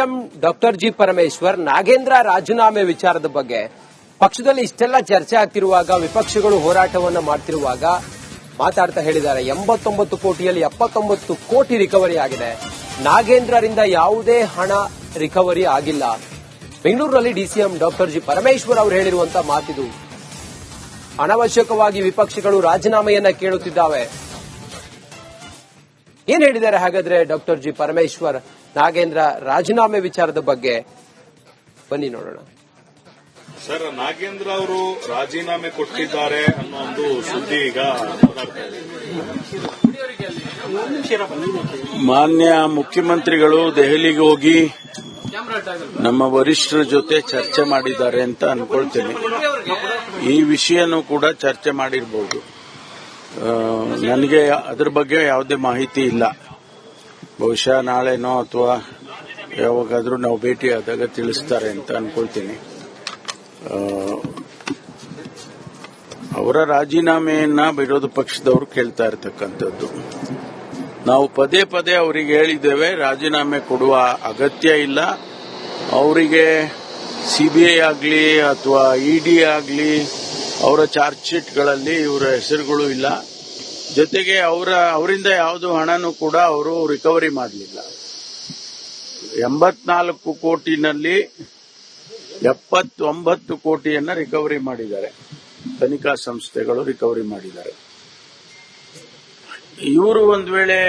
CM doctor G Parameshwar Nagendra ರಾಜೀನಾಮೆ ವಿಚಾರದ ಬಗ್ಗೆ ಪಕ್ಷದಲ್ಲಿ ಇಷ್ಟೆಲ್ಲ ಚರ್ಚೆ ಆಗ್ತಿರುವಾಗ, ವಿಪಕ್ಷಗಳು ಹೋರಾಟವನ್ನ ಮಾಡ್ತಿರುವಾಗ ಮಾತಾಡ್ತಾ ಹೇಳಿದ್ದಾರೆ. 89 ಕೋಟಿಯಲ್ಲಿ 79 ಕೋಟಿ ರಿಕವರಿ ಆಗಿದೆ. ನಾಗೇಂದ್ರರಿಂದ ಯಾವುದೇ ಹಣ ರಿಕವರಿ ಆಗಿಲ್ಲ. ಬೆಂಗಳೂರಿನಲ್ಲಿ ಡಿಸಿಎಂ ಡಾಕ್ಟರ್ ಜಿ ಪರಮೇಶ್ವರ್ ಅವರು ಹೇಳಿರುವಂತಹ ಮಾತಿದು. ಅನವಶ್ಯಕವಾಗಿ ವಿಪಕ್ಷಗಳು ರಾಜೀನಾಮೆಯನ್ನ ಕೇಳುತ್ತಿದ್ದಾವೆ. ಏನ್ ಹೇಳಿದ್ದಾರೆ ಹಾಗಾದ್ರೆ ಡಾಕ್ಟರ್ ಜಿ ಪರಮೇಶ್ವರ್ ನಾಗೇಂದ್ರ ರಾಜೀನಾಮೆ ವಿಚಾರದ ಬಗ್ಗೆ? ಬನ್ನಿ ನೋಡೋಣ. ಸರ್, ನಾಗೇಂದ್ರ ಅವರು ರಾಜೀನಾಮೆ ಕೊಟ್ಟಿದ್ದಾರೆ ಅನ್ನೋ ಒಂದು ಸುದ್ದಿ ಈಗ ಮಾನ್ಯ ಮುಖ್ಯಮಂತ್ರಿಗಳು ದೆಹಲಿಗೆ ಹೋಗಿ ನಮ್ಮ ವರಿಷ್ಠರ ಜೊತೆ ಚರ್ಚೆ ಮಾಡಿದ್ದಾರೆ ಅಂತ ಅನ್ಕೊಳ್ತೇನೆ. ಈ ವಿಷಯನೂ ಕೂಡ ಚರ್ಚೆ ಮಾಡಿರಬಹುದು. ನನಗೆ ಅದರ ಬಗ್ಗೆ ಯಾವುದೇ ಮಾಹಿತಿ ಇಲ್ಲ. ಬಹುಶಃ ನಾಳೆನೋ ಅಥವಾ ಯಾವಾಗಾದ್ರೂ ನಾವು ಭೇಟಿಯಾದಾಗ ತಿಳಿಸ್ತಾರೆ ಅಂತ ಅನ್ಕೊಳ್ತೀನಿ. ಅವರ ರಾಜೀನಾಮೆಯನ್ನ ವಿರೋಧ ಪಕ್ಷದವರು ಕೇಳ್ತಾ ಇರತಕ್ಕಂಥದ್ದು. ನಾವು ಪದೇ ಪದೇ ಅವರಿಗೆ ಹೇಳಿದ್ದೇವೆ, ರಾಜೀನಾಮೆ ಕೊಡುವ ಅಗತ್ಯ ಇಲ್ಲ. ಅವರಿಗೆ ಸಿಬಿಐ ಆಗಲಿ ಅಥವಾ ಇಡಿ ಆಗಲಿ ಅವರ ಚಾರ್ಜ್ ಶೀಟ್ಗಳಲ್ಲಿ ಇವರ ಹೆಸರುಗಳು ಇಲ್ಲ. ಜೊತೆಗೆ ಅವರಿಂದ ಯಾವುದು ಹಣನೂ ಕೂಡ ಅವರು ರಿಕವರಿ ಮಾಡಲಿಲ್ಲ. 84 ಕೋಟಿನಲ್ಲಿ 79 ಕೋಟಿಯನ್ನ ರಿಕವರಿ ಮಾಡಿದ್ದಾರೆ. ತನಿಖಾ ಸಂಸ್ಥೆಗಳು ರಿಕವರಿ ಮಾಡಿದ್ದಾರೆ. ಇವರು ಒಂದು ವೇಳೆ